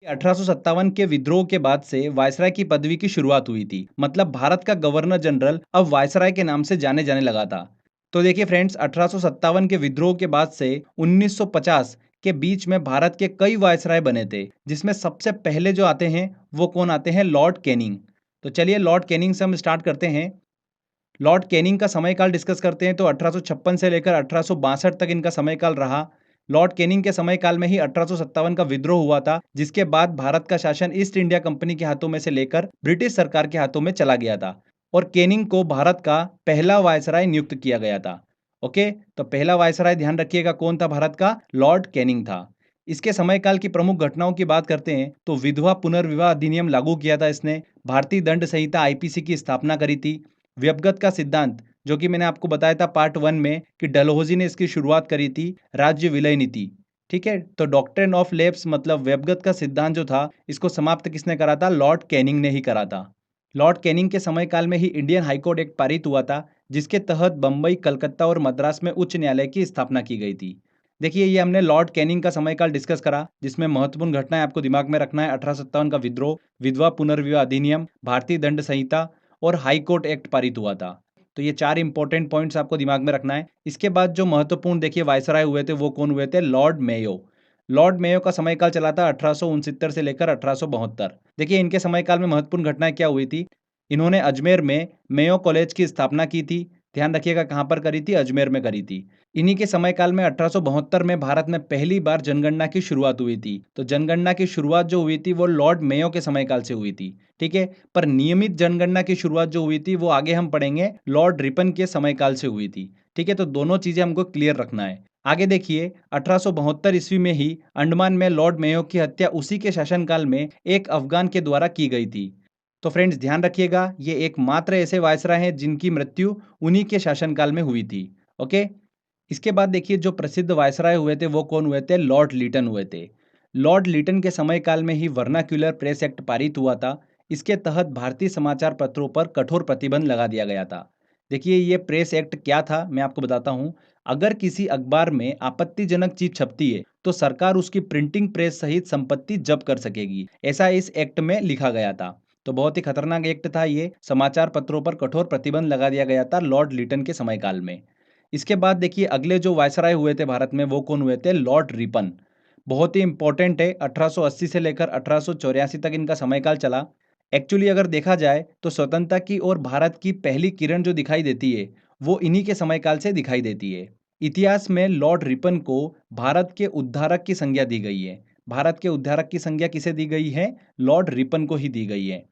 1857 के विद्रोह के बाद से वायसराय की पदवी की शुरुआत हुई थी। मतलब भारत का गवर्नर जनरल अब वायसराय के नाम से जाने जाने लगा था। तो देखिए फ्रेंड्स, 1857 के विद्रोह के बाद से 1950 के बीच में भारत के कई वायसराय बने थे, जिसमें सबसे पहले जो आते हैं वो कौन आते हैं? Lord Canning. तो चलिए लॉर्ड कैनिंग से हम स्टार्ट करते हैं। लॉर्ड कैनिंग का समयकाल डिस्कस करते हैं तो 1856 से लेकर 1862 तक इनका समयकाल रहा। लॉर्ड कैनिंग के समयकाल में ही 1857 का विद्रोह हुआ था, जिसके बाद भारत का शासन ईस्ट इंडिया कंपनी के हाथों में से लेकर ब्रिटिश सरकार के हाथों में चला गया था और कैनिंग को भारत का पहला वायसराय नियुक्त किया गया था। ओके, तो पहला वायसराय ध्यान रखिएगा कौन था भारत का? लॉर्ड कैनिंग था। इसके समयकाल की प्रमुख घटनाओं की बात करते हैं तो विधवा पुनर्विवाह अधिनियम लागू किया था इसने, भारतीय दंड संहिता आईपीसी की स्थापना करी थी, व्यपगत का सिद्धांत जो कि मैंने आपको बताया था पार्ट 1 में कि डलहौजी ने इसकी शुरुआत करी थी, राज्य विलय नीति। ठीक है, तो डॉक्ट्रिन ऑफ लेप्स मतलब व्यपगत का सिद्धांत जो था, इसको समाप्त किसने करा था? लॉर्ड कैनिंग ने ही करा था। लॉर्ड कैनिंग के समय काल में ही इंडियन हाईकोर्ट एक्ट पारित हुआ था, जिसके तहत बंबई, कलकत्ता और मद्रास में उच्च न्यायालय की स्थापना की गई थी। देखिए, ये हमने लॉर्ड कैनिंग का समयकाल डिस्कस करा, जिसमें महत्वपूर्ण घटनाएं आपको दिमाग में रखना है: 1857 का विद्रोह, विधवा पुनर्विवाह अधिनियम, भारतीय दंड संहिता और हाई कोर्ट एक्ट पारित हुआ था। तो ये चार इंपॉर्टेंट पॉइंट्स आपको दिमाग में रखना है। इसके बाद जो महत्वपूर्ण देखिए वायसराय हुए थे वो कौन हुए थे? Lord Mayo. लॉर्ड मेयो का समयकाल चला था 1869 से लेकर 1872। देखिए इनके समयकाल में महत्वपूर्ण घटनाएं क्या हुई थी? इन्होंने अजमेर में मेयो कॉलेज की स्थापना की थी। ध्यान रखिएगा कहाँ पर करी थी? अजमेर में करी थी। इन्हीं के समयकाल में 1872 में भारत में पहली बार जनगणना की शुरुआत हुई थी। तो जनगणना की शुरुआत जो हुई थी वो लॉर्ड मेयो के समयकाल से हुई थी। ठीक है, पर नियमित जनगणना की शुरुआत जो हुई थी वो आगे हम पढ़ेंगे लॉर्ड रिपन के समयकाल से हुई थी। ठीक है, तो दोनों चीजें हमको क्लियर रखना है। आगे देखिए, 1872 ईस्वी में ही अंडमान में लॉर्ड मेयो की हत्या उसी के शासनकाल में एक अफगान के द्वारा की गई थी। तो फ्रेंड्स ध्यान रखिएगा, ये एकमात्र ऐसे वायसराय हैं जिनकी मृत्यु उन्हीं के शासनकाल में हुई थी। ओके, इसके बाद देखिए जो प्रसिद्ध वायसराय हुए थे वो कौन हुए थे? लॉर्ड लीटन हुए थे। लॉर्ड लीटन के समयकाल में ही वर्नाक्यूलर प्रेस एक्ट पारित हुआ था। इसके तहत भारतीय समाचार पत्रों पर कठोर प्रतिबंध लगा दिया गया था। देखिए ये प्रेस एक्ट क्या था मैं आपको बताता हूँ। अगर किसी अखबार में आपत्तिजनक चीज छपती है तो सरकार उसकी प्रिंटिंग प्रेस सहित संपत्ति जब्त कर सकेगी, ऐसा इस एक्ट में लिखा गया था। तो बहुत ही खतरनाक एक्ट था ये। समाचार पत्रों पर कठोर प्रतिबंध लगा दिया गया था लॉर्ड लीटन के समयकाल में। इसके बाद देखिए अगले जो वायसराय हुए थे भारत में वो कौन हुए थे? Lord Ripon. बहुत ही इंपॉर्टेंट है, 1880 से लेकर 1884 तक इनका समयकाल चला। एक्चुअली अगर देखा जाए तो स्वतंत्रता की और भारत की पहली किरण जो दिखाई देती है वो इन्हीं के समयकाल से दिखाई देती है। इतिहास में लॉर्ड रिपन को भारत के उद्धारक की संज्ञा दी गई है। भारत के उद्धारक की संज्ञा किसे दी गई है? लॉर्ड रिपन को ही दी गई है।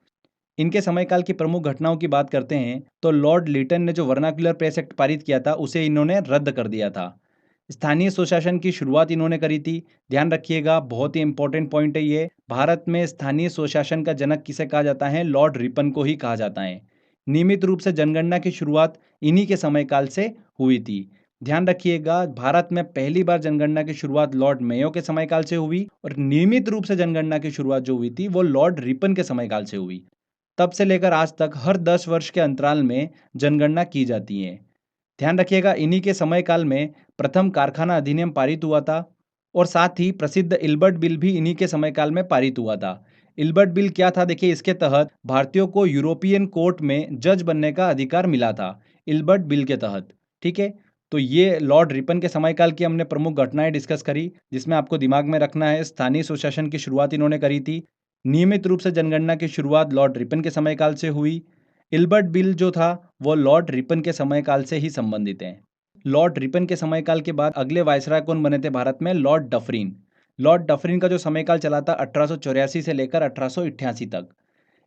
इनके समयकाल की प्रमुख घटनाओं की बात करते हैं तो लॉर्ड लीटन ने जो वर्नाक्युलर प्रेस एक्ट पारित किया था उसे इन्होंने रद्द कर दिया था। स्थानीय स्वशासन की शुरुआत इन्होंने करी थी। ध्यान रखिएगा बहुत ही इंपॉर्टेंट पॉइंट है ये। भारत में स्थानीय स्वशासन का जनक किसे कहा जाता है? लॉर्ड रिपन को ही कहा जाता है। नियमित रूप से जनगणना की शुरुआत इन्हीं के समयकाल से हुई थी। ध्यान रखिएगा भारत में पहली बार जनगणना की शुरुआत लॉर्ड मेयो के समयकाल से हुई और नियमित रूप से जनगणना की शुरुआत जो हुई थी वो लॉर्ड रिपन के समयकाल से हुई। तब से लेकर आज तक हर 10 वर्ष के अंतराल में जनगणना की जाती है। ध्यान रखिएगा इन्हीं के समयकाल में प्रथम कारखाना अधिनियम पारित हुआ था और साथ ही प्रसिद्ध इल्बर्ट बिल भी इन्हीं के समयकाल में पारित हुआ था। इल्बर्ट बिल क्या था? देखिए इसके तहत भारतीयों को यूरोपियन कोर्ट में जज बनने का अधिकार मिला था, इल्बर्ट बिल के तहत। ठीक है, तो ये लॉर्ड रिपन के समयकाल की हमने प्रमुख घटनाएं डिस्कस करी, जिसमें आपको दिमाग में रखना है स्थानीय स्वशासन की शुरुआत इन्होंने करी थी। नियमित रूप से जनगणना की शुरुआत लॉर्ड रिपन के समयकाल से हुई। इल्बर्ट बिल जो था वो लॉर्ड रिपन के समयकाल से ही संबंधित है। लॉर्ड रिपन के समयकाल के बाद अगले वायसराय कौन बने थे भारत में? Lord Dufferin. लॉर्ड डफरिन का जो समयकाल चला था 1884 से लेकर 1888 तक।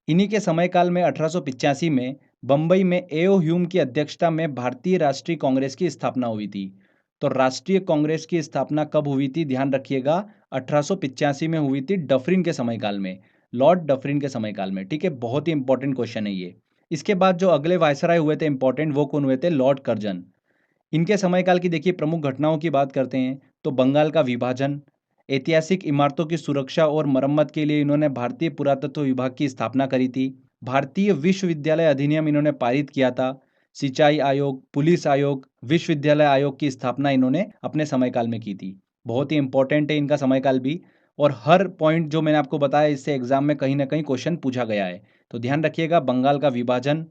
इन्हीं के समयकाल में 1885 में बंबई में एओ ह्यूम की अध्यक्षता में भारतीय राष्ट्रीय कांग्रेस की स्थापना हुई थी। तो राष्ट्रीय कांग्रेस की स्थापना कब हुई थी? ध्यान रखिएगा 1885 में हुई थी डफरिन के समयकाल में, लॉर्ड डफरिन के समयकाल में। ठीक है, बहुत ही इंपॉर्टेंट क्वेश्चन है ये। इसके बाद जो अगले वायसराय हुए थे इंपॉर्टेंट वो कौन हुए थे? Lord Curzon. इनके समयकाल की देखिए प्रमुख घटनाओं की बात करते हैं तो बंगाल का विभाजन, ऐतिहासिक इमारतों की सुरक्षा और मरम्मत के लिए इन्होंने भारतीय पुरातत्व विभाग की स्थापना करी थी। भारतीय विश्वविद्यालय अधिनियम इन्होंने पारित किया था। सिंचाई आयोग, पुलिस आयोग, विश्वविद्यालय आयोग की स्थापना इन्होंने अपने समयकाल में की थी। बहुत ही इंपॉर्टेंट है इनका समयकाल भी। और हर पॉइंट जो मैंने आपको बताया इससे एग्जाम में कहीं ना कहीं क्वेश्चन पूछा गया है। तो ध्यान रखिएगा, बंगाल का विभाजन,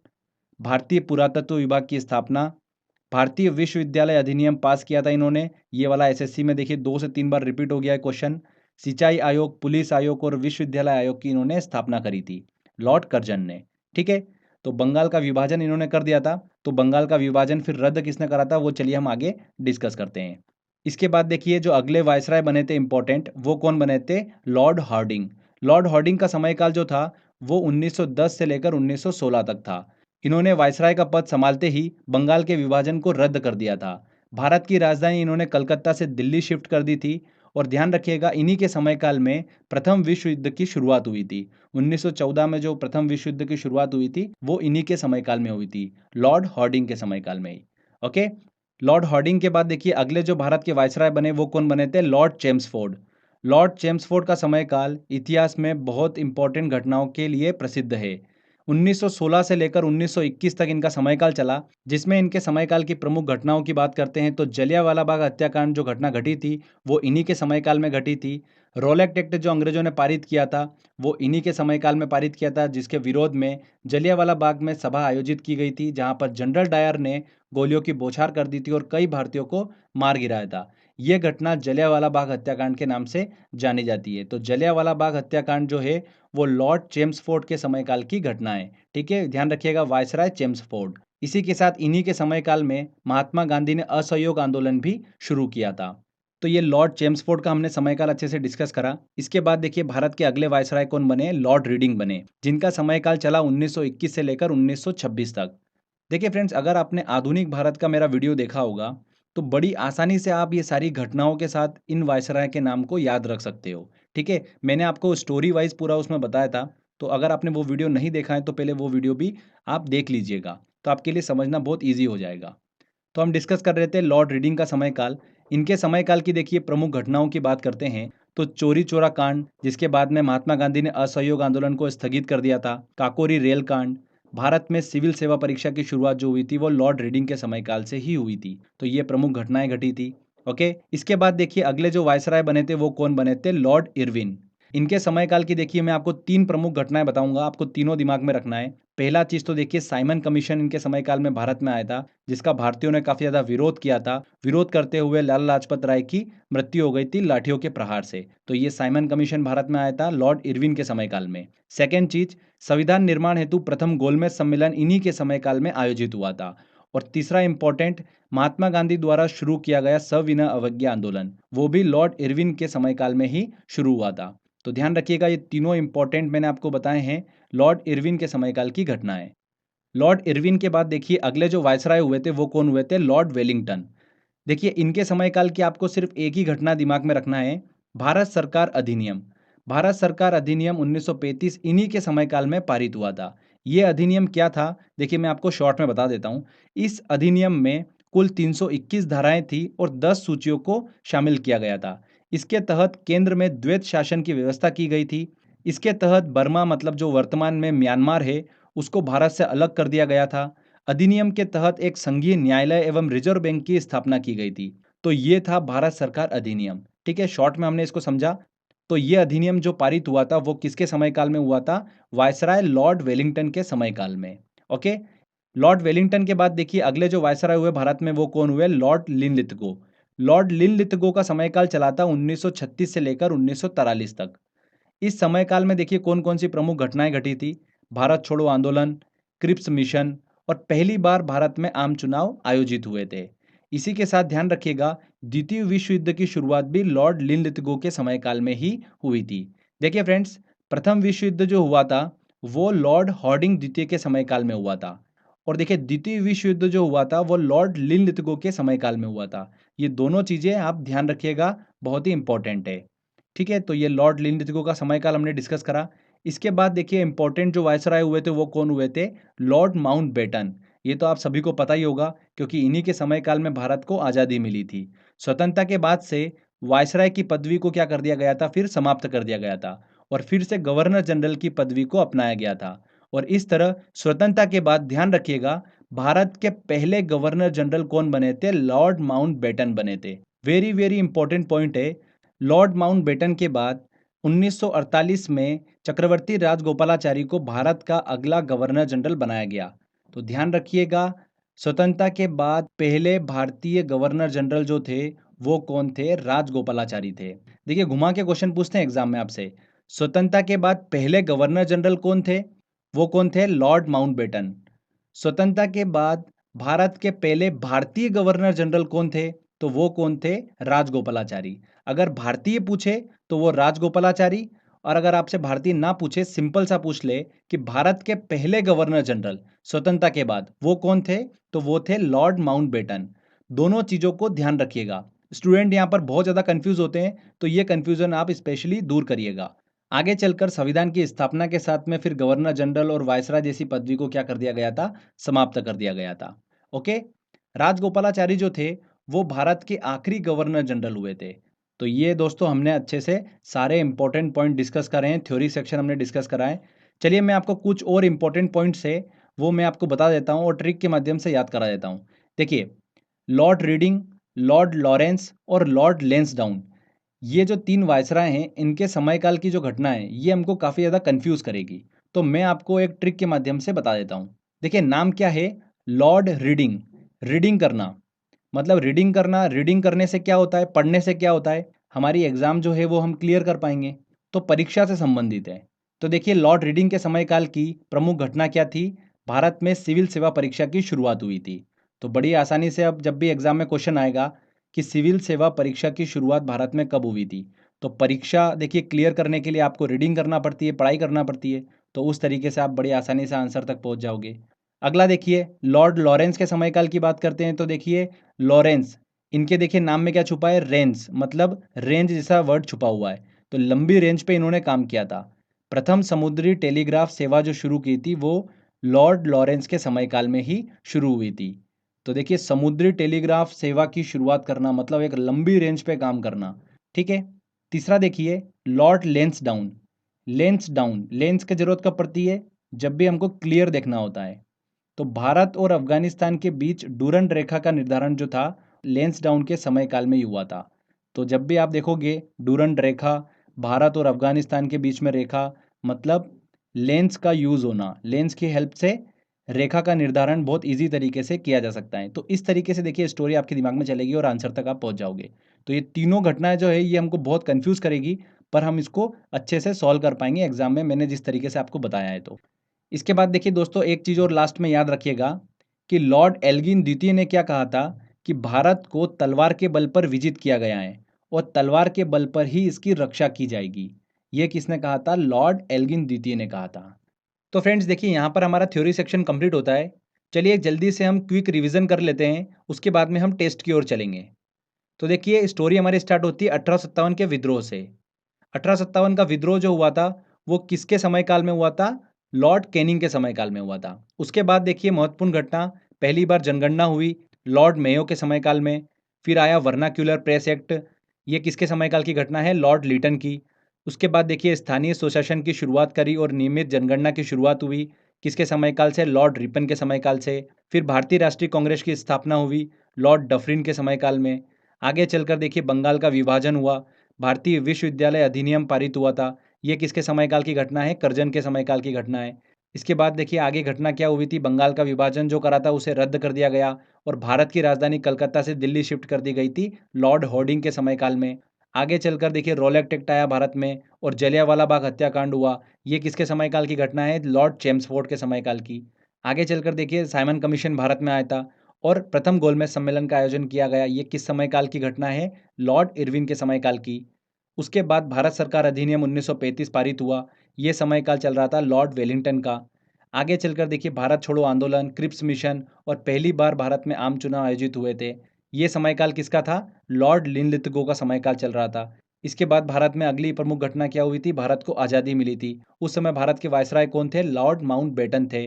भारतीय पुरातत्व विभाग की स्थापना, भारतीय विश्वविद्यालय अधिनियम पास किया था इन्होंने, ये वाला एसएससी में देखिए 2 से 3 बार रिपीट हो गया है क्वेश्चन। सिंचाई आयोग, पुलिस आयोग और विश्वविद्यालय आयोग की इन्होंने स्थापना करी थी लॉर्ड कर्जन ने। ठीक है, तो बंगाल का विभाजन इन्होंने कर दिया था। तो बंगाल का विभाजन फिर रद्द किसने करा था, वो चलिए हम आगे डिस्कस करते हैं। इसके बाद देखिए जो अगले वायसराय बने थे इंपॉर्टेंट, वो कौन बने थे, लॉर्ड हार्डिंग। लॉर्ड हार्डिंग का समयकाल जो था वो 1910 से लेकर 1916 तक था। इन्होंने वायसराय का पद संभालते ही बंगाल के विभाजन को रद्द कर दिया था। भारत की राजधानी इन्होंने कलकत्ता से दिल्ली शिफ्ट कर दी थी। और ध्यान रखिएगा, इन्हीं के समयकाल में प्रथम विश्व युद्ध की शुरुआत हुई थी। 1914 में जो प्रथम विश्व युद्ध की शुरुआत हुई थी वो इन्हीं के समयकाल में हुई थी, लॉर्ड हार्डिंग के समयकाल में ही। ओके, लॉर्ड हार्डिंग के बाद देखिए अगले जो भारत के वायसराय बने वो कौन बने थे, लॉर्ड चेम्सफोर्ड। लॉर्ड चेम्सफोर्ड का समयकाल इतिहास में बहुत इंपॉर्टेंट घटनाओं के लिए प्रसिद्ध है। 1916 से लेकर 1921 तक इनका समयकाल चला, जिसमें इनके समयकाल की प्रमुख घटनाओं की बात करते हैं तो जलियांवाला बाग हत्याकांड जो घटना घटी थी वो इन्हीं के समयकाल में घटी थी। रोलेक्ट एक्ट जो अंग्रेजों ने पारित किया था वो इन्हीं के समयकाल में पारित किया था, जिसके विरोध में जलियांवाला बाग में सभा आयोजित की गई थी, जहां पर जनरल डायर ने गोलियों की बौछार कर दी थी और कई भारतीयों को मार गिराया था। यह घटना जलियांवाला बाग हत्याकांड के नाम से जानी जाती है। तो जलियांवाला बाग हत्याकांड जो है वो लॉर्ड चेम्सफोर्ड के समयकाल की घटना है। ठीक है, ध्यान रखिएगा, वायसराय चेम्सफोर्ड। इसी के साथ इन्हीं के समयकाल में महात्मा गांधी ने असहयोग आंदोलन भी शुरू किया था। तो ये लॉर्ड चेम्सफोर्ड का हमने समयकाल अच्छे से डिस्कस करा। इसके बाद देखिए भारत के अगले वायसराय कौन बने, लॉर्ड रीडिंग बने, जिनका समयकाल चला 1921 से लेकर 1926 तक। देखिए फ्रेंड्स, अगर आपने आधुनिक भारत का मेरा वीडियो देखा होगा तो बड़ी आसानी से आप ये सारी घटनाओं के साथ इन वायसराय के नाम को याद रख सकते हो। ठीक है, मैंने आपको स्टोरी वाइज पूरा उसमें बताया था। तो अगर आपने वो वीडियो नहीं देखा है तो पहले वो वीडियो भी आप देख लीजिएगा, तो आपके लिए समझना बहुत ईजी हो जाएगा। तो हम डिस्कस कर रहे थे लॉर्ड रीडिंग का समयकाल। इनके समयकाल की देखिए प्रमुख घटनाओं की बात करते हैं तो चोरी चोरा कांड, जिसके बाद में महात्मा गांधी ने असहयोग आंदोलन को स्थगित कर दिया था। काकोरी रेल कांड, भारत में सिविल सेवा परीक्षा की शुरुआत जो हुई थी वो लॉर्ड रीडिंग के समयकाल से ही हुई थी। तो ये प्रमुख घटनाएं घटी थी। ओके, इसके बाद देखिए अगले जो वायसराय बने थे वो कौन बने थे, लॉर्ड इरविन। इनके समयकाल की देखिए मैं आपको 3 प्रमुख घटनाएं बताऊंगा, आपको तीनों दिमाग में रखना है। पहला चीज तो देखिए साइमन कमीशन इनके समयकाल में भारत में आया था, जिसका भारतीयों ने काफी ज्यादा विरोध किया था। विरोध करते हुए लाला लाजपत राय की मृत्यु हो गई थी लाठियों के प्रहार से। तो ये साइमन कमीशन भारत में आया था लॉर्ड इरविन के समयकाल में। सेकेंड चीज, संविधान निर्माण हेतु प्रथम गोलमेज सम्मेलन इन्हीं के समयकाल में आयोजित हुआ था। और तीसरा इंपॉर्टेंट, महात्मा गांधी द्वारा शुरू किया गया सविनय अवज्ञा आंदोलन, वो भी लॉर्ड इरविन के समयकाल में ही शुरू हुआ था। तो ध्यान रखिएगा, ये तीनों इंपॉर्टेंट मैंने आपको बताए हैं लॉर्ड इरविन के समयकाल की घटनाएं। लॉर्ड इरविन के बाद देखिए अगले जो वायसराय हुए थे वो कौन हुए थे, लॉर्ड वेलिंगटन। देखिए इनके समयकाल की आपको सिर्फ एक ही घटना दिमाग में रखना है, भारत सरकार अधिनियम। भारत सरकार अधिनियम 1935 इन्हीं के समयकाल में पारित हुआ था। ये अधिनियम क्या था, देखिए मैं आपको शॉर्ट में बता देता हूँ। इस अधिनियम में कुल 321 धाराएं थी और 10 सूचियों को शामिल किया गया था। इसके तहत केंद्र में द्वैत शासन की व्यवस्था की गई थी। इसके तहत बर्मा, मतलब जो वर्तमान में म्यांमार है, उसको भारत से अलग कर दिया गया था। अधिनियम के तहत एक संघीय न्यायालय एवं रिजर्व बैंक की स्थापना की गई थी। तो ये था भारत सरकार अधिनियम। ठीक है, शॉर्ट में हमने इसको समझा। तो ये अधिनियम जो पारित हुआ था वो किसके समयकाल में हुआ था, वायसराय लॉर्ड वेलिंगटन के समयकाल में। ओके, लॉर्ड वेलिंगटन के बाद देखिए अगले जो वायसराय हुए भारत में वो कौन हुए, लॉर्ड लिनलिथगो। लॉर्ड लिनलिथगो का समयकाल चला था 1936 से लेकर 1943 तक। इस समयकाल में देखिए कौन कौन सी प्रमुख घटनाएं घटी थी, भारत छोड़ो आंदोलन, क्रिप्स मिशन और पहली बार भारत में आम चुनाव आयोजित हुए थे। इसी के साथ ध्यान रखिएगा, द्वितीय विश्व युद्ध की शुरुआत भी लॉर्ड लिनलिथगो के समयकाल में ही हुई थी। देखिए फ्रेंड्स, प्रथम विश्व युद्ध जो हुआ था वो लॉर्ड हार्डिंग द्वितीय के समयकाल में हुआ था। और देखिए द्वितीय विश्व युद्ध जो हुआ था वो लॉर्ड लिनलिथगो के समयकाल में हुआ था। ये दोनों चीजें आप ध्यान रखिएगा, बहुत ही इंपॉर्टेंट है। ठीक है, तो ये लॉर्ड लिनलिथगो का समयकाल हमने डिस्कस करा। इसके बाद देखिए इंपॉर्टेंट जो वायसराय हुए थे वो कौन हुए थे, लॉर्ड माउंटबेटन। ये तो आप सभी को पता ही होगा क्योंकि इन्हीं के समयकाल में भारत को आज़ादी मिली थी। स्वतंत्रता के बाद से वायसराय की पदवी को क्या कर दिया गया था, फिर समाप्त कर दिया गया था और फिर से गवर्नर जनरल की पदवी को अपनाया गया था। और इस तरह स्वतंत्रता के बाद ध्यान रखिएगा, भारत के पहले गवर्नर जनरल कौन बने थे, लॉर्ड माउंटबेटन बने थे। वेरी वेरी इंपॉर्टेंट पॉइंट है। लॉर्ड माउंटबेटन के बाद 1948 में चक्रवर्ती राजगोपालाचारी को भारत का अगला गवर्नर जनरल बनाया गया। तो ध्यान रखिएगा, स्वतंत्रता के बाद पहले भारतीय गवर्नर जनरल जो थे वो कौन थे? राजगोपालाचारी थे। देखिए घुमा के क्वेश्चन पूछते हैं एग्जाम में आपसे, स्वतंत्रता के बाद पहले गवर्नर जनरल कौन थे? वो कौन थे? Lord Mountbatten. स्वतंत्रता के बाद भारत के पहले भारतीय गवर्नर जनरल कौन थे? तो वो कौन थे? राजगोपालाचारी। अगर भारतीय पूछे तो वो राजगोपालाचारी, और अगर आपसे भारतीय ना पूछे, सिंपल सा पूछ ले कि भारत के पहले गवर्नर जनरल स्वतंत्रता के बाद, वो कौन थे? तो वो थे लॉर्ड माउंटबेटन। दोनों चीजों को ध्यान रखिएगा। स्टूडेंट यहाँ पर बहुत ज्यादा कंफ्यूज होते हैं, तो ये कंफ्यूजन आप स्पेशली दूर करिएगा। आगे चलकर संविधान की स्थापना के साथ में फिर गवर्नर जनरल और वायसराय जैसी पदवी को क्या कर दिया गया था? समाप्त कर दिया गया था। ओके, राजगोपालाचारी जो थे वो भारत के आखिरी गवर्नर जनरल हुए थे। तो ये दोस्तों हमने अच्छे से सारे इंपॉर्टेंट पॉइंट डिस्कस करे हैं, थ्योरी सेक्शन हमने डिस्कस करा है। चलिए मैं आपको कुछ और इंपॉर्टेंट पॉइंट्स है वो मैं आपको बता देता हूँ और ट्रिक के माध्यम से याद करा देता हूँ। देखिए, लॉर्ड रीडिंग, लॉर्ड लॉरेंस और लॉर्ड लेंसडाउन, ये जो तीन वायसराय हैं, इनके समयकाल की जो घटना है ये हमको काफ़ी ज़्यादा कंफ्यूज करेगी। तो मैं आपको एक ट्रिक के माध्यम से बता देता हूँ। देखिए नाम क्या है? Lord reading. रीडिंग करना मतलब रीडिंग करना, रीडिंग करने से क्या होता है? पढ़ने से क्या होता है? हमारी एग्जाम जो है वो हम क्लियर कर पाएंगे। तो परीक्षा से संबंधित है। तो देखिए लॉर्ड रीडिंग के समयकाल की प्रमुख घटना क्या थी? भारत में सिविल सेवा परीक्षा की शुरुआत हुई थी। तो बड़ी आसानी से अब जब भी एग्जाम में क्वेश्चन आएगा कि सिविल सेवा परीक्षा की शुरुआत भारत में कब हुई थी, तो परीक्षा देखिए क्लियर करने के लिए आपको रीडिंग करना पड़ती है, पढ़ाई करना पड़ती है। तो उस तरीके से आप बड़ी आसानी से आंसर तक पहुंच जाओगे। अगला देखिए, लॉर्ड लॉरेंस के समयकाल की बात करते हैं। तो देखिए लॉरेंस, इनके देखिए नाम में क्या छुपा है? रेंज, मतलब रेंज जैसा वर्ड छुपा हुआ है। तो लंबी रेंज पे इन्होंने काम किया था। प्रथम समुद्री टेलीग्राफ सेवा जो शुरू की थी वो लॉर्ड लॉरेंस के समयकाल में ही शुरू हुई थी। तो देखिए समुद्री टेलीग्राफ सेवा की शुरुआत करना मतलब एक लंबी रेंज पे काम करना। ठीक है। तीसरा देखिए, लॉर्ड लेंसडाउन। लेंसडाउन, लेंस की जरूरत कब पड़ती है? जब भी हमको क्लियर देखना होता है। तो भारत और अफगानिस्तान के बीच डूरंड रेखा का निर्धारण जो था लेंसडाउन के समयकाल में ही हुआ था। तो जब भी आप देखोगे डूरंड रेखा, भारत और अफगानिस्तान के बीच में रेखा, मतलब लेंस का यूज़ होना, लेंस की हेल्प से रेखा का निर्धारण बहुत इजी तरीके से किया जा सकता है। तो इस तरीके से देखिए स्टोरी आपके दिमाग में चलेगी और आंसर तक आप पहुंच जाओगे। तो ये तीनों घटनाएं जो है ये हमको बहुत कंफ्यूज करेगी, पर हम इसको अच्छे से सॉल्व कर पाएंगे एग्जाम में, मैंने जिस तरीके से आपको बताया है। तो इसके बाद देखिए दोस्तों एक चीज़ और लास्ट में याद रखिएगा कि लॉर्ड एल्गिन द्वितीय ने क्या कहा था कि भारत को तलवार के बल पर विजित किया गया है और तलवार के बल पर ही इसकी रक्षा की जाएगी। ये किसने कहा था? लॉर्ड एल्गिन द्वितीय ने कहा था। तो फ्रेंड्स देखिए यहाँ पर हमारा थ्योरी सेक्शन कंप्लीट होता है। चलिए जल्दी से हम क्विक रिवीजन कर लेते हैं, उसके बाद में हम टेस्ट की ओर चलेंगे। तो देखिए स्टोरी हमारी स्टार्ट होती है 1857 के विद्रोह से। 1857 का विद्रोह जो हुआ था वो किसके समय काल में हुआ था? लॉर्ड कैनिंग के समय काल में हुआ था। उसके बाद देखिए महत्वपूर्ण घटना, पहली बार जनगणना हुई लॉर्ड मेयो के समय काल में। फिर आया वर्नाक्यूलर प्रेस एक्ट, ये किसके समय काल की घटना है? लॉर्ड लीटन की। उसके बाद देखिए स्थानीय स्वशासन की शुरुआत करी और नियमित जनगणना की शुरुआत हुई, किसके समय काल से? लॉर्ड रिपन के समय काल से। फिर भारतीय राष्ट्रीय कांग्रेस की स्थापना हुई लॉर्ड डफरिन के समय काल में। आगे चलकर देखिए बंगाल का विभाजन हुआ, भारतीय विश्वविद्यालय अधिनियम पारित हुआ था, ये किसके समयकाल की घटना है? कर्जन के समयकाल की घटना है। इसके बाद देखिए आगे घटना क्या हुई थी? बंगाल का विभाजन जो करा था उसे रद्द कर दिया गया और भारत की राजधानी कलकत्ता से दिल्ली शिफ्ट कर दी गई थी लॉर्ड हॉर्डिंग के समयकाल में। आगे चलकर देखिए रोलेक्ट एक्ट आया भारत में और जलियांवाला बाग हत्याकांड हुआ, ये किसके समयकाल की घटना है? लॉर्ड चेम्सफोर्ड के समयकाल की। आगे चलकर देखिए साइमन कमीशन भारत में आया था और प्रथम गोलमेज सम्मेलन का आयोजन किया गया, ये किस समयकाल की घटना है? लॉर्ड इरविन के समयकाल की। उसके बाद भारत सरकार अधिनियम 1935 पारित हुआ, ये समयकाल चल रहा था लॉर्ड वेलिंगटन का। आगे चलकर देखिए भारत छोड़ो आंदोलन, क्रिप्स मिशन और पहली बार भारत में आम चुनाव आयोजित हुए थे, ये समयकाल किसका था? लॉर्ड लिनलिथगो का समयकाल चल रहा था। इसके बाद भारत में अगली प्रमुख घटना क्या हुई थी? भारत को आज़ादी मिली थी। उस समय भारत के वायसराय कौन थे? लॉर्ड माउंटबेटन थे।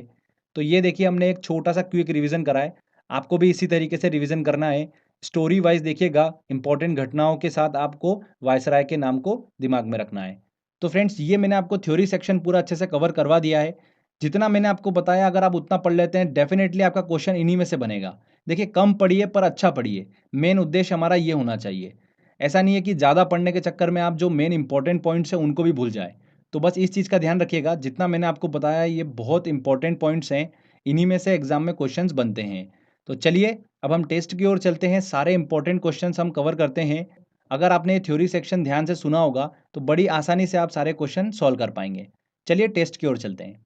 तो ये देखिए हमने एक छोटा सा क्विक रिवीजन करा है, आपको भी इसी तरीके से रिवीजन करना है। स्टोरी वाइज देखिएगा, इंपॉर्टेंट घटनाओं के साथ आपको वायसराय के नाम को दिमाग में रखना है। तो फ्रेंड्स ये मैंने आपको थ्योरी सेक्शन पूरा अच्छे से कवर करवा दिया है। जितना मैंने आपको बताया अगर आप उतना पढ़ लेते हैं डेफिनेटली आपका क्वेश्चन इन्हीं में से बनेगा। देखिए कम पढ़िए पर अच्छा पढ़िए, मेन उद्देश्य हमारा ये होना चाहिए। ऐसा नहीं है कि ज़्यादा पढ़ने के चक्कर में आप जो मेन इंपॉर्टेंट पॉइंट्स हैं उनको भी भूल जाए। तो बस इस चीज़ का ध्यान रखिएगा, जितना मैंने आपको बताया ये बहुत इंपॉर्टेंट पॉइंट्स हैं, इन्हीं में से एग्जाम में क्वेश्चंस बनते हैं। तो चलिए अब हम टेस्ट की ओर चलते हैं, सारे इंपॉर्टेंट क्वेश्चंस हम कवर करते हैं। अगर आपने थ्योरी सेक्शन ध्यान से सुना होगा तो बड़ी आसानी से आप सारे क्वेश्चन सॉल्व कर पाएंगे। चलिए टेस्ट की ओर चलते हैं।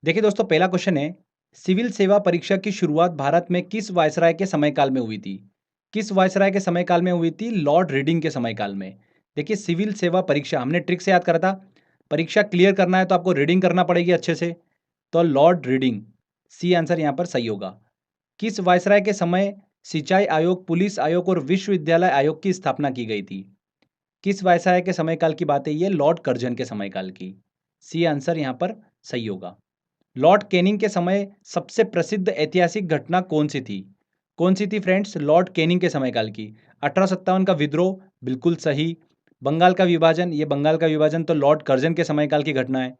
देखिए दोस्तों, पहला क्वेश्चन है, सिविल सेवा परीक्षा की शुरुआत भारत में किस वायसराय के समय काल में हुई थी? किस वायसराय के समय काल में हुई थी? लॉर्ड रीडिंग के समय काल में। देखिए सिविल सेवा परीक्षा हमने ट्रिक से याद करा था, परीक्षा क्लियर करना है तो आपको रीडिंग करना पड़ेगी अच्छे से, तो लॉर्ड रीडिंग, सी आंसर यहाँ पर सही होगा। किस वायसराय के समय सिंचाई आयोग, पुलिस आयोग और विश्वविद्यालय आयोग की स्थापना की गई थी? किस वायसराय के समय काल की बात है ये? लॉर्ड कर्जन के समय काल की, सी आंसर यहाँ पर सही होगा। लॉर्ड कैनिंग के समय सबसे प्रसिद्ध ऐतिहासिक घटना कौन सी थी? कौन सी थी फ्रेंड्स? लॉर्ड कैनिंग के समय काल की। 1857 का विद्रोह, बिल्कुल सही। बंगाल का विभाजन, ये बंगाल का विभाजन तो लॉर्ड कर्जन के समय काल की घटना है।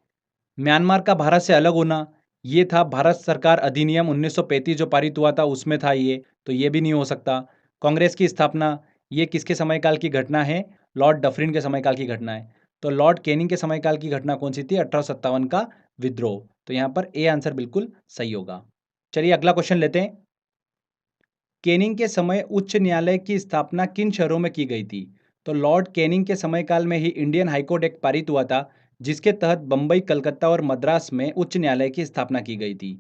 म्यांमार का भारत से अलग होना, ये था भारत सरकार अधिनियम 1935 जो पारित हुआ था उसमें था ये, तो ये भी नहीं हो सकता। कांग्रेस की स्थापना, ये किसके समय काल की घटना है? लॉर्ड डफरिन के समय काल की घटना है। तो लॉर्ड कैनिंग के समय काल की घटना कौन सी थी? 1857 का विद्रोह। तो यहाँ पर ए आंसर बिल्कुल सही होगा। चलिए अगला क्वेश्चन लेते हैं। कैनिंग के समय उच्च न्यायालय की स्थापना किन शहरों में की गई थी? तो लॉर्ड कैनिंग के समय काल में ही इंडियन हाईकोर्ट एक्ट पारित हुआ था, जिसके तहत बंबई, कलकत्ता और मद्रास में उच्च न्यायालय की स्थापना की गई थी।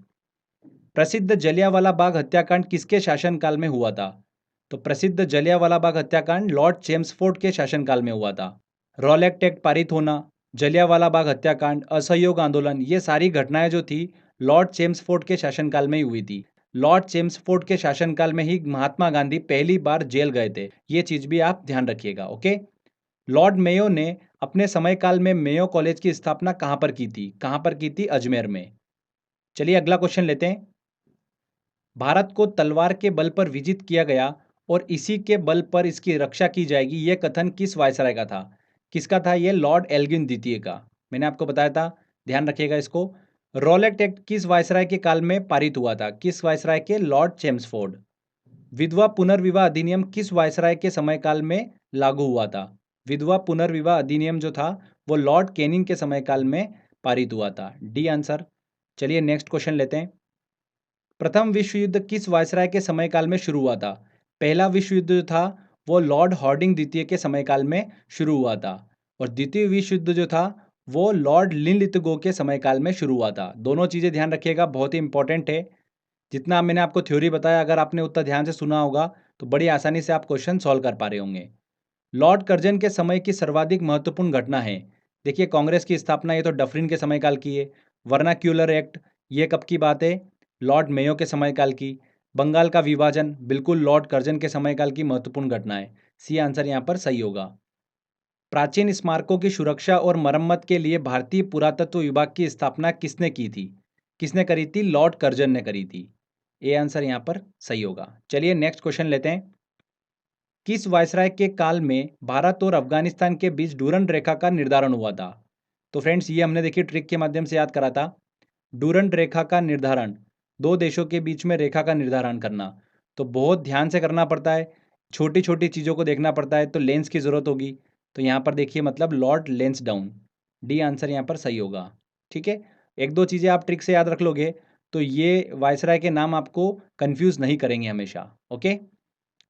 प्रसिद्ध जलियांवाला बाग हत्याकांड किसके शासनकाल में हुआ था? तो प्रसिद्ध जलियांवाला बाग हत्याकांड लॉर्ड चेम्सफोर्ड के शासनकाल में हुआ था। रॉलेक्ट एक्ट पारित होना, जलियांवाला बाग हत्याकांड, असहयोग आंदोलन, ये सारी घटनाएं जो थी लॉर्ड चेम्सफोर्ड के शासनकाल में ही हुई थी। लॉर्ड चेम्सफोर्ड के शासनकाल में ही महात्मा गांधी पहली बार जेल गए थे, ये चीज भी आप ध्यान रखिएगा। ओके। लॉर्ड मेयो ने अपने समय काल में मेयो कॉलेज की स्थापना कहां पर की थी? कहां पर की थी? अजमेर में। चलिए अगला क्वेश्चन लेते हैं। भारत को तलवार के बल पर विजित किया गया और इसी के बल पर इसकी रक्षा की जाएगी, यह कथन किस वायसराय का था? किसका था ये? लॉर्ड एल्गिन द्वितीय का। मैंने आपको बताया था, ध्यान रखिएगा इसको। रॉलेक्ट एक्ट किस वायसराय के काल में पारित हुआ था? किस वायसराय के? Lord Chelmsford. विधवा पुनर्विवाह अधिनियम किस वायसराय के समय काल में लागू हुआ था? विधवा पुनर्विवाह अधिनियम जो था वो लॉर्ड कैनिंग के समय काल में पारित हुआ था, डी आंसर। चलिए नेक्स्ट क्वेश्चन लेते हैं। प्रथम विश्व युद्ध किस वायसराय के समय काल में शुरू हुआ था? पहला विश्व युद्ध जो था वो लॉर्ड हॉर्डिंग द्वितीय के समय काल में शुरू हुआ था, और द्वितीय विश्व युद्ध जो था वो लॉर्ड लिनलिथगो के समय काल में शुरू हुआ था। दोनों चीज़ें ध्यान रखिएगा, बहुत ही इंपॉर्टेंट है। जितना मैंने आपको थ्योरी बताया, अगर आपने उतना ध्यान से सुना होगा तो बड़ी आसानी से आप क्वेश्चन सॉल्व कर पा रहे होंगे। लॉर्ड कर्जन के समय की सर्वाधिक महत्वपूर्ण घटना है। देखिए कांग्रेस की स्थापना, ये तो डफरिन के समय काल की है। वर्नाक्यूलर एक्ट, ये कब की बात है? लॉर्ड मेयो के समय काल की। बंगाल का विभाजन, बिल्कुल लॉर्ड कर्जन के समय काल की महत्वपूर्ण घटना है, सी आंसर यहाँ पर सही होगा। प्राचीन स्मारकों की सुरक्षा और मरम्मत के लिए भारतीय पुरातत्व विभाग की स्थापना किसने की थी? किसने करी थी? लॉर्ड कर्जन ने करी थी, ए आंसर यहाँ पर सही होगा। चलिए नेक्स्ट क्वेश्चन लेते हैं। किस वायसराय के काल में भारत और अफगानिस्तान के बीच डूरंड रेखा का निर्धारण हुआ था? तो फ्रेंड्स ये हमने देखिए ट्रिक के माध्यम से याद करा था। डूरंड रेखा का निर्धारण, दो देशों के बीच में रेखा का निर्धारण करना, तो बहुत ध्यान से करना पड़ता है, छोटी छोटी चीज़ों को देखना पड़ता है, तो लेंस की ज़रूरत होगी। तो यहाँ पर देखिए मतलब लॉर्ड लेंसडाउन, डी आंसर यहाँ पर सही होगा। ठीक है, एक दो चीज़ें आप ट्रिक से याद रख लोगे तो ये वायसराय के नाम आपको कंफ्यूज नहीं करेंगे हमेशा। ओके।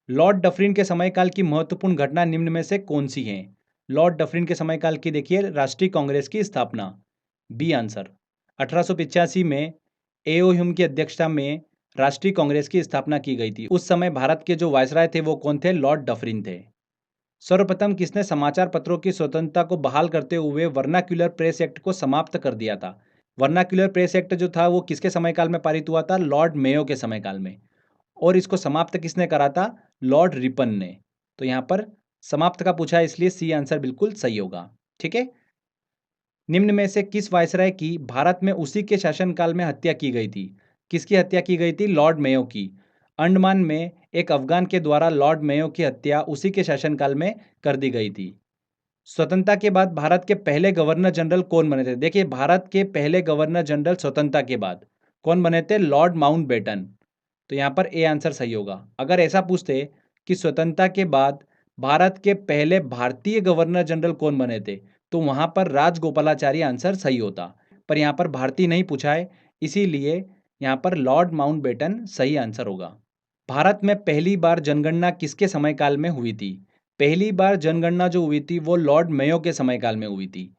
लॉर्ड डफरिन के समय काल की महत्वपूर्ण घटना निम्न में से कौन सी है? लॉर्ड डफरिन के समय काल की देखिए राष्ट्रीय कांग्रेस की स्थापना, बी आंसर। 1885 में एओ ह्यूम की अध्यक्षता में राष्ट्रीय कांग्रेस की स्थापना की गई थी। उस समय भारत के जो वायसराय थे वो कौन थे? लॉर्ड डफरिन थे। सर्वप्रथम किसने समाचार पत्रों की स्वतंत्रता को बहाल करते हुए वर्नाक्यूलर प्रेस एक्ट को समाप्त कर दिया था? वर्नाक्यूलर प्रेस एक्ट जो था वो किसके समय काल में पारित हुआ था? लॉर्ड मेयो के समय काल में। और इसको समाप्त किसने करा था? लॉर्ड रिपन ने। तो यहां पर समाप्त का पूछा है इसलिए सी आंसर बिल्कुल सही होगा। ठीक है। निम्न में से किस वायसराय की भारत में उसी के शासनकाल में हत्या की गई थी? किसकी हत्या की गई थी? लॉर्ड मेयो की। अंडमान में एक अफगान के द्वारा लॉर्ड मेयो की हत्या उसी के शासनकाल में कर दी गई थी। स्वतंत्रता के बाद भारत के पहले गवर्नर जनरल कौन बने थे? देखिए भारत के पहले गवर्नर जनरल स्वतंत्रता के बाद कौन बने थे? Lord Mountbatten. तो यहाँ पर ए आंसर सही होगा। अगर ऐसा पूछते कि स्वतंत्रता के बाद भारत के पहले भारतीय गवर्नर जनरल कौन बने थे? तो वहां पर राजगोपालाचारी आंसर सही होता, पर यहाँ पर भारतीय नहीं पूछा है, इसीलिए यहाँ पर लॉर्ड माउंटबेटन सही आंसर होगा। भारत में पहली बार जनगणना किसके समयकाल में हुई थी? पहली बार जनगणना जो हुई थी वो लॉर्ड मेयो के समयकाल में हुई थी।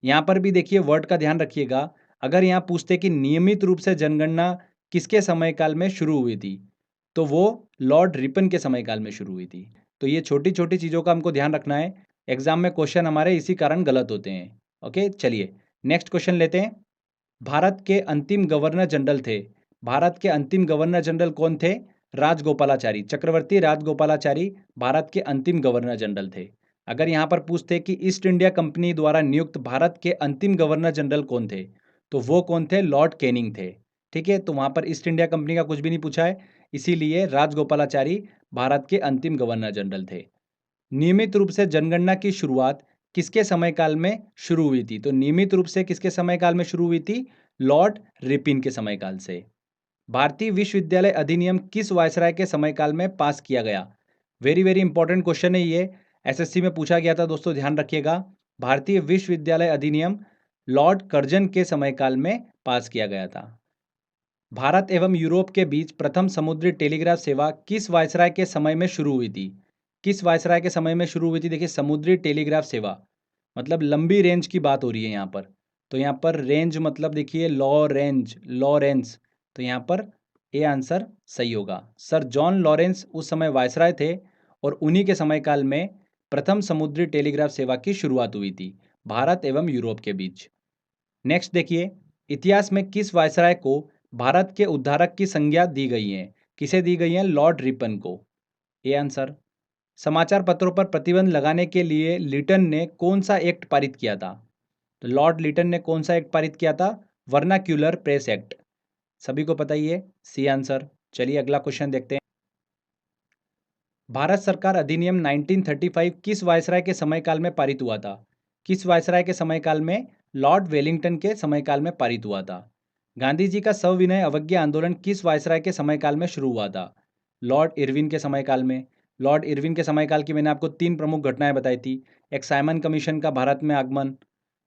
यहाँ पर भी देखिए वर्ड का ध्यान रखिएगा, अगर यहाँ पूछते कि नियमित रूप से जनगणना किसके समयकाल में शुरू हुई थी, तो वो लॉर्ड रिपन के समयकाल में शुरू हुई थी। तो ये छोटी छोटी चीज़ों का हमको ध्यान रखना है, एग्जाम में क्वेश्चन हमारे इसी कारण गलत होते हैं। ओके, चलिए नेक्स्ट क्वेश्चन लेते हैं। भारत के अंतिम गवर्नर जनरल थे, भारत के अंतिम गवर्नर जनरल कौन थे? राजगोपालाचारी, चक्रवर्ती राजगोपालाचारी भारत के अंतिम गवर्नर जनरल थे। अगर यहाँ पर पूछते कि ईस्ट इंडिया कंपनी द्वारा नियुक्त भारत के अंतिम गवर्नर जनरल कौन थे, तो वो कौन थे? लॉर्ड कैनिंग थे। ठीक है, तो वहाँ पर ईस्ट इंडिया कंपनी का कुछ भी नहीं पूछा है, इसीलिए राजगोपालाचारी भारत के अंतिम गवर्नर जनरल थे। नियमित रूप से जनगणना की शुरुआत किसके समयकाल में शुरू हुई थी? तो नियमित रूप से किसके समयकाल में शुरू हुई थी? लॉर्ड रिपिन के समयकाल से। भारतीय विश्वविद्यालय अधिनियम किस वायसराय के समयकाल में पास किया गया? वेरी वेरी इंपॉर्टेंट क्वेश्चन है ये, एसएससी में पूछा गया था दोस्तों, ध्यान रखिएगा। भारतीय विश्वविद्यालय अधिनियम लॉर्ड कर्जन के समयकाल में पास किया गया था। भारत एवं यूरोप के बीच प्रथम समुद्री टेलीग्राफ सेवा किस वायसराय के समय में शुरू हुई थी? किस वायसराय के समय में शुरू हुई थी? देखिए समुद्री टेलीग्राफ सेवा मतलब लंबी रेंज की बात हो रही है यहाँ पर, तो यहाँ पर रेंज मतलब देखिए लॉरेंस, तो यहाँ पर ए आंसर सही होगा। सर जॉन लॉरेंस उस समय वायसराय थे और उन्हीं के समयकाल में प्रथम समुद्री टेलीग्राफ सेवा की शुरुआत हुई थी भारत एवं यूरोप के बीच। नेक्स्ट देखिए, इतिहास में किस वायसराय को भारत के उद्धारक की संज्ञा दी गई है? किसे दी गई है? लॉर्ड रिपन को। A answer. समाचार पत्रों पर प्रतिबंध लगाने के लिए लिटन ने कौन सा एक्ट पारित किया था? तो लॉर्ड लिटन ने कौन सा एक्ट पारित किया था? Vernacular press act. सभी को पता ही है, सी आंसर। चलिए अगला क्वेश्चन देखते हैं। भारत सरकार अधिनियम 1935 किस वायसराय के समयकाल में पारित हुआ था? किस वायसराय के समयकाल में? लॉर्ड वेलिंगटन के समयकाल में पारित हुआ था। गांधी जी का सविनय अवज्ञा आंदोलन किस वायसराय के समयकाल में शुरू हुआ था? लॉर्ड इरविन के समयकाल में। लॉर्ड इरविन के समयकाल की मैंने आपको तीन प्रमुख घटनाएं बताई थी। एक साइमन कमीशन का भारत में आगमन,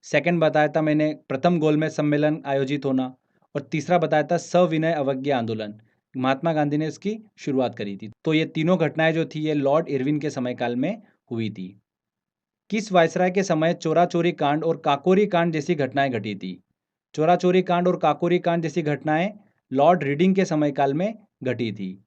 सेकंड बताया था मैंने प्रथम गोलमेज सम्मेलन आयोजित होना, और तीसरा बताया था सविनय अवज्ञा आंदोलन, महात्मा गांधी ने इसकी शुरुआत करी थी। तो ये तीनों घटनाएं जो थी ये लॉर्ड इरविन के समयकाल में हुई थी। किस वायसराय के समय चोरा चोरी कांड और काकोरी कांड जैसी घटनाएं घटी थी? चोरा चोरी कांड और काकोरी कांड जैसी घटनाएं लॉर्ड रीडिंग के समयकाल में घटी थी।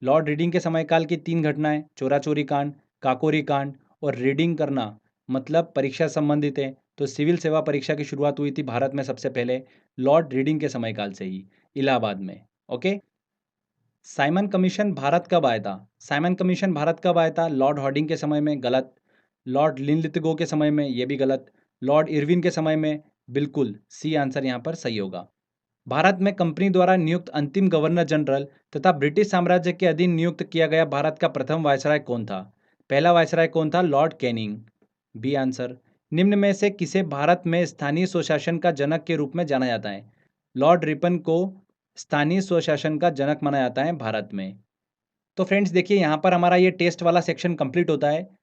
लॉर्ड रीडिंग के समयकाल की तीन घटनाएं, चोरा चोरी कांड, काकोरी कांड और रीडिंग करना मतलब परीक्षा संबंधित है, तो सिविल सेवा परीक्षा की शुरुआत हुई थी भारत में सबसे पहले लॉर्ड रीडिंग के समयकाल से ही, इलाहाबाद में। ओके, साइमन कमीशन भारत कब आया था? साइमन कमीशन भारत कब आया था? लॉर्ड हॉर्डिंग के समय में, गलत। लॉर्ड लिनलिथगो के समय में, ये भी गलत। लॉर्ड इरविन के समय में, बिल्कुल सी आंसर यहाँ पर सही होगा। भारत में कंपनी द्वारा नियुक्त अंतिम गवर्नर जनरल तथा ब्रिटिश साम्राज्य के अधीन नियुक्त किया गया भारत का प्रथम वायसराय कौन था? पहला वायसराय कौन था? Lord Canning, B answer. निम्न में से किसे भारत में स्थानीय स्वशासन का जनक के रूप में जाना जाता है? लॉर्ड रिपन को स्थानीय स्वशासन का जनक माना जाता है भारत में। तो फ्रेंड्स देखिए यहाँ पर हमारा ये टेस्ट वाला सेक्शन कंप्लीट होता है।